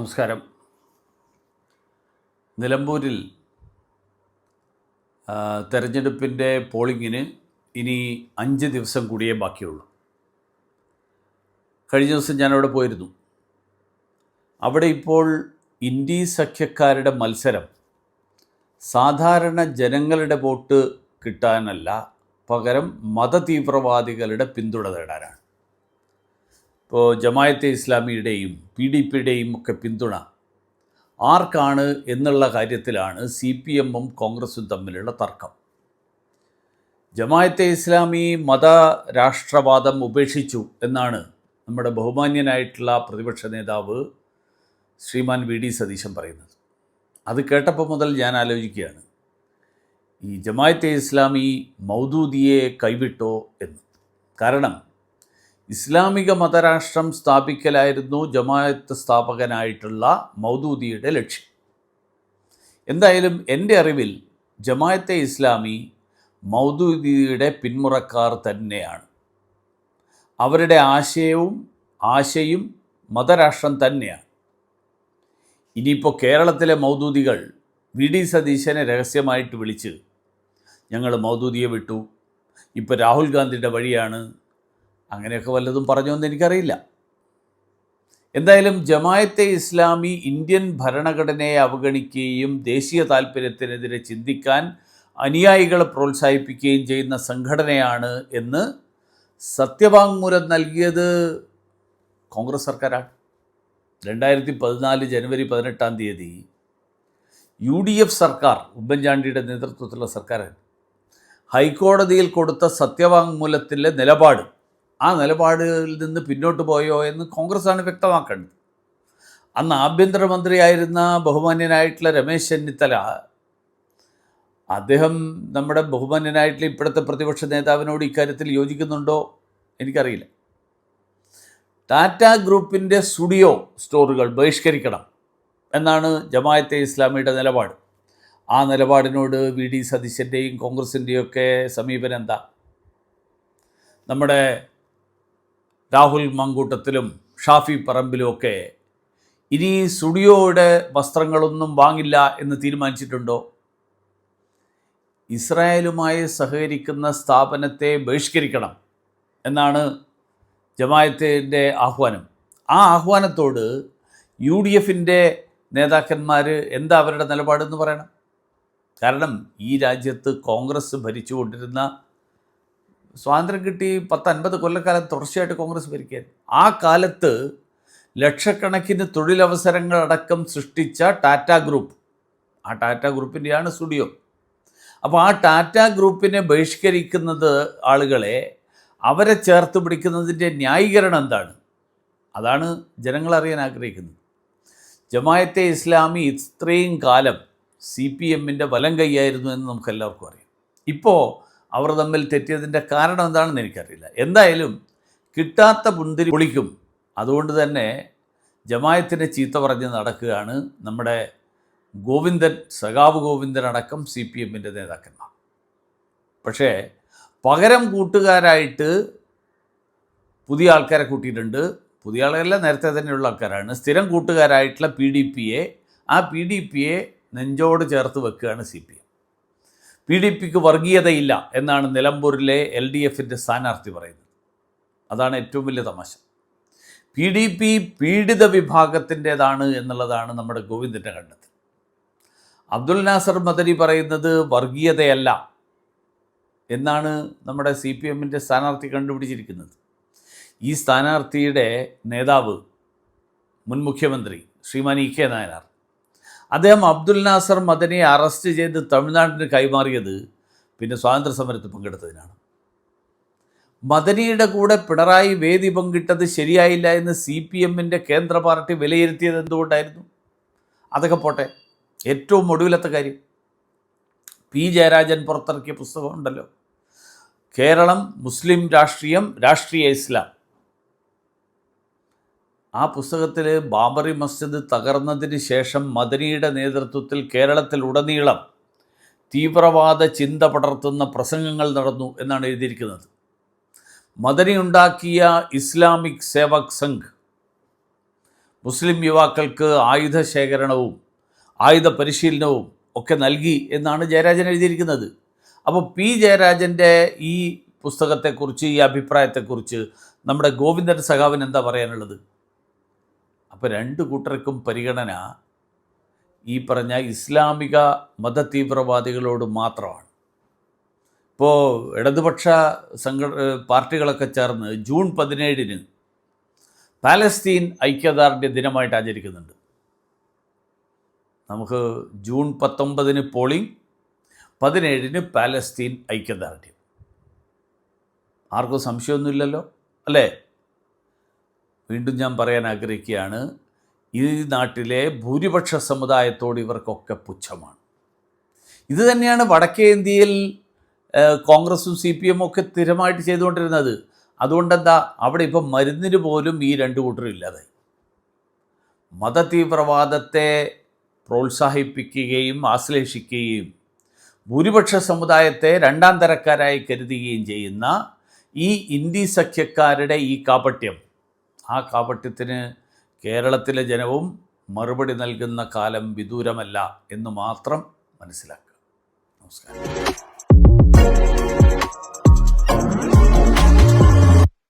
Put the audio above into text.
നമസ്കാരം. നിലമ്പൂരിൽ തെരഞ്ഞെടുപ്പിൻ്റെ പോളിംഗിന് ഇനി 5 ദിവസം കൂടിയേ ബാക്കിയുള്ളൂ. കഴിഞ്ഞ ദിവസം ഞാനവിടെ പോയിരുന്നു. അവിടെ ഇപ്പോൾ ഇന്ത്യ സഖ്യക്കാരുടെ മത്സരം സാധാരണ ജനങ്ങളുടെ വോട്ട് കിട്ടാനല്ല, പകരം മതതീവ്രവാദികളുടെ പിന്തുണ നേടാനാണ്. ഇപ്പോൾ ജമായത്തെ ഇസ്ലാമിയുടെയും PDPയുടെയും ഒക്കെ പിന്തുണ ആർക്കാണ് എന്നുള്ള കാര്യത്തിലാണ് CPMഉം കോൺഗ്രസും തമ്മിലുള്ള തർക്കം. ജമായത്തെ ഇസ്ലാമി മതരാഷ്ട്രവാദം ഉപേക്ഷിച്ചു എന്നാണ് നമ്മുടെ ബഹുമാന്യനായിട്ടുള്ള പ്രതിപക്ഷ നേതാവ് ശ്രീമാൻ VD സതീശൻ പറയുന്നത്. അത് കേട്ടപ്പോൾ മുതൽ ഞാൻ ആലോചിക്കുകയാണ്, ഈ ജമായത്തെ ഇസ്ലാമി മൗദൂദിയെ കൈവിട്ടോ എന്ന്. കാരണം ഇസ്ലാമിക മതരാഷ്ട്രം സ്ഥാപിക്കലായിരുന്നു ജമാഅത്ത് സ്ഥാപകനായിട്ടുള്ള മൗദൂദിയുടെ ലക്ഷ്യം. എന്തായാലും എൻ്റെ അറിവിൽ ജമാഅത്തെ ഇസ്ലാമി മൗദൂദിയുടെ പിന്മുറക്കാർ തന്നെയാണ്. അവരുടെ ആശയും മതരാഷ്ട്രം തന്നെയാണ്. ഇനിയിപ്പോൾ കേരളത്തിലെ മൗദൂദികൾ VD സതീശനെ രഹസ്യമായിട്ട് വിളിച്ച് ഞങ്ങൾ മൗദൂദിയെ വിട്ടു, ഇപ്പോൾ രാഹുൽ ഗാന്ധിയുടെ വഴിയാണ്, അങ്ങനെയൊക്കെ വല്ലതും പറഞ്ഞോന്ന് എനിക്കറിയില്ല. എന്തായാലും ജമായത്തെ ഇസ്ലാമി ഇന്ത്യൻ ഭരണഘടനയെ അവഗണിക്കുകയും ദേശീയ താൽപ്പര്യത്തിനെതിരെ ചിന്തിക്കാൻ അനുയായികളെ പ്രോത്സാഹിപ്പിക്കുകയും ചെയ്യുന്ന സംഘടനയാണ് എന്ന് സത്യവാങ്മൂലം നൽകിയത് കോൺഗ്രസ് സർക്കാരാണ്. 2014 ജനുവരി 18-ാം തീയതി UDF സർക്കാർ, ഉമ്മൻചാണ്ടിയുടെ നേതൃത്വത്തിലുള്ള സർക്കാർ, ഹൈക്കോടതിയിൽ കൊടുത്ത സത്യവാങ്മൂലത്തിലെ നിലപാട്, ആ നിലപാടിൽ നിന്ന് പിന്നോട്ട് പോയോ എന്ന് കോൺഗ്രസ്സാണ് വ്യക്തമാക്കേണ്ടത്. അന്ന് ആഭ്യന്തരമന്ത്രിയായിരുന്ന ബഹുമാന്യനായിട്ടുള്ള രമേശ് ചെന്നിത്തല, അദ്ദേഹം നമ്മുടെ ബഹുമാന്യനായിട്ടുള്ള ഇപ്പോഴത്തെ പ്രതിപക്ഷ നേതാവിനോട് ഇക്കാര്യത്തിൽ യോജിക്കുന്നുണ്ടോ എനിക്കറിയില്ല. ടാറ്റ ഗ്രൂപ്പിൻ്റെ സ്റ്റുഡിയോ സ്റ്റോറുകൾ ബഹിഷ്കരിക്കണം എന്നാണ് ജമായത്തെ ഇസ്ലാമിയുടെ നിലപാട്. ആ നിലപാടിനോട് VD സതീശൻ്റെയും കോൺഗ്രസിൻ്റെയും ഒക്കെ സമീപനം എന്താ? നമ്മുടെ രാഹുൽ മങ്കൂട്ടത്തിലും ഷാഫി പറമ്പിലുമൊക്കെ ഇനി സ്റ്റുഡിയോയുടെ വസ്ത്രങ്ങളൊന്നും വാങ്ങില്ല എന്ന് തീരുമാനിച്ചിട്ടുണ്ടോ? ഇസ്രായേലുമായി സഹകരിക്കുന്ന സ്ഥാപനത്തെ ബഹിഷ്കരിക്കണം എന്നാണ് ജമായത്തിൻ്റെ ആഹ്വാനം. ആ ആഹ്വാനത്തോട് UDFൻ്റെ നേതാക്കന്മാർ എന്താ അവരുടെ നിലപാടെന്ന് പറയണം. കാരണം ഈ രാജ്യത്ത് കോൺഗ്രസ് ഭരിച്ചുകൊണ്ടിരുന്ന, സ്വാതന്ത്ര്യം കിട്ടി 10-50 കൊല്ലക്കാലം തുടർച്ചയായിട്ട് കോൺഗ്രസ് ഭരിക്കാൻ, ആ കാലത്ത് ലക്ഷക്കണക്കിന് തൊഴിലവസരങ്ങളടക്കം സൃഷ്ടിച്ച ടാറ്റ ഗ്രൂപ്പ്, ആ ടാറ്റ ഗ്രൂപ്പിൻ്റെയാണ് സ്റ്റുഡിയോ. അപ്പോൾ ആ ടാറ്റ ഗ്രൂപ്പിനെ ബഹിഷ്കരിക്കുന്നത്, ആളുകളെ അവരെ ചേർത്ത് പിടിക്കുന്നതിൻ്റെ ന്യായീകരണം എന്താണ്? അതാണ് ജനങ്ങളറിയാൻ ആഗ്രഹിക്കുന്നത്. ജമായത്തെ ഇസ്ലാമി ഇത്രയും കാലം CPMൻ്റെ വലം കൈയായിരുന്നു എന്ന് നമുക്കെല്ലാവർക്കും അറിയാം. ഇപ്പോൾ അവർ തമ്മിൽ തെറ്റിയതിൻ്റെ കാരണം എന്താണെന്ന് എനിക്കറിയില്ല. എന്തായാലും കിട്ടാത്ത മുന്തിരി പൊളിക്കും. അതുകൊണ്ട് തന്നെ ജമായത്തിനെ ചീത്ത പറഞ്ഞ് നടക്കുകയാണ് നമ്മുടെ സഖാവ് ഗോവിന്ദൻ അടക്കം CPMൻ്റെ നേതാക്കന്മാർ. പക്ഷേ പകരം കൂട്ടുകാരായിട്ട് പുതിയ ആൾക്കാരെ കൂട്ടിയിട്ടുണ്ട്. പുതിയ ആളുകളല്ല, നേരത്തെ തന്നെയുള്ള ആൾക്കാരാണ്. സ്ഥിരം കൂട്ടുകാരായിട്ടുള്ള ആ PDPയെ നെഞ്ചോട് ചേർത്ത് വെക്കുകയാണ് CPM. PDPക്ക് വർഗീയതയില്ല എന്നാണ് നിലമ്പൂരിലെ LDFൻ്റെ സ്ഥാനാർത്ഥി പറയുന്നത്. അതാണ് ഏറ്റവും വലിയ തമാശ. PDP പീഡിത വിഭാഗത്തിൻ്റേതാണ് എന്നുള്ളതാണ് നമ്മുടെ ഗോവിന്ദൻ്റെ കണ്ടെത്തൽ. അബ്ദുൽ നാസർ മദനി പറയുന്നത് വർഗീയതയല്ല എന്നാണ് നമ്മുടെ CPMൻ്റെ സ്ഥാനാർത്ഥി കണ്ടുപിടിച്ചിരിക്കുന്നത്. ഈ സ്ഥാനാർത്ഥിയുടെ നേതാവ് മുൻ മുഖ്യമന്ത്രി ശ്രീമാൻ EK നായനാർ, അദ്ദേഹം അബ്ദുൽ നാസർ മദനിയെ അറസ്റ്റ് ചെയ്ത് തമിഴ്നാടിന് കൈമാറിയത് പിന്നെ സ്വാതന്ത്ര്യ സമരത്തിൽ പങ്കെടുത്തതിനാണ്. മദനിയുടെ കൂടെ പിണറായി വേദി പങ്കിട്ടത് ശരിയായില്ല എന്ന് CPMൻ്റെ കേന്ദ്ര പാർട്ടി വിലയിരുത്തിയത് എന്തുകൊണ്ടായിരുന്നു? അതൊക്കെ പോട്ടെ, ഏറ്റവും ഒടുവിലത്തെ കാര്യം, P ജയരാജൻ പുറത്തിറക്കിയ പുസ്തകമുണ്ടല്ലോ, കേരളം, മുസ്ലിം രാഷ്ട്രീയം, രാഷ്ട്രീയ ഇസ്ലാം. ആ പുസ്തകത്തിൽ ബാബറി മസ്ജിദ് തകർന്നതിന് ശേഷം മദനിയുടെ നേതൃത്വത്തിൽ കേരളത്തിലുടനീളം തീവ്രവാദ ചിന്ത പടർത്തുന്ന പ്രസംഗങ്ങൾ നടന്നു എന്നാണ് എഴുതിയിരിക്കുന്നത്. മദനി ഉണ്ടാക്കിയ ഇസ്ലാമിക് സേവക് സംഘ് മുസ്ലിം യുവാക്കൾക്ക് ആയുധ ശേഖരണവും ആയുധ പരിശീലനവും ഒക്കെ നൽകി എന്നാണ് ജയരാജൻ എഴുതിയിരിക്കുന്നത്. അപ്പോൾ പി ജയരാജൻ്റെ ഈ പുസ്തകത്തെക്കുറിച്ച്, ഈ അഭിപ്രായത്തെക്കുറിച്ച് നമ്മുടെ ഗോവിന്ദൻ സഖാവിന് എന്താ പറയാനുള്ളത്? അപ്പോൾ രണ്ട് കൂട്ടർക്കും പരിഗണന ഈ പറഞ്ഞ ഇസ്ലാമിക മതതീവ്രവാദികളോട് മാത്രമാണ്. ഇപ്പോൾ ഇടതുപക്ഷ പാർട്ടികളൊക്കെ ചേർന്ന് ജൂൺ 17 പാലസ്തീൻ ഐക്യദാർഢ്യ ദിനമായിട്ട് ആചരിക്കുന്നുണ്ട്. നമുക്ക് ജൂൺ 19 പോളിംഗ്, 17 പാലസ്തീൻ ഐക്യദാർഢ്യം. ആർക്കും സംശയമൊന്നുമില്ലല്ലോ അല്ലേ? വീണ്ടും ഞാൻ പറയാൻ ആഗ്രഹിക്കുകയാണ്, ഈ നാട്ടിലെ ഭൂരിപക്ഷ സമുദായത്തോട് ഇവർക്കൊക്കെ പുച്ഛമാണ്. ഇത് തന്നെയാണ് വടക്കേ ഇന്ത്യയിൽ കോൺഗ്രസും CPM ഒക്കെ സ്ഥിരമായിട്ട് ചെയ്തുകൊണ്ടിരുന്നത്. അതുകൊണ്ടെന്താ, അവിടെ ഇപ്പം മരുന്നിന് പോലും ഈ രണ്ട് കൂട്ടരും ഇല്ലാതായി. മതതീവ്രവാദത്തെ പ്രോത്സാഹിപ്പിക്കുകയും ആശ്ലേഷിക്കുകയും ഭൂരിപക്ഷ സമുദായത്തെ രണ്ടാം തരക്കാരായി കരുതുകയും ചെയ്യുന്ന ഈ ഇന്ത്യ സഖ്യക്കാരുടെ ഈ കാപട്യം, ആ കാപട്യത്തിന് കേരളത്തിലെ ജനവും മറുപടി നൽകുന്ന കാലം വിദൂരമല്ല എന്ന് മാത്രം മനസ്സിലാക്കുക. നമസ്കാരം.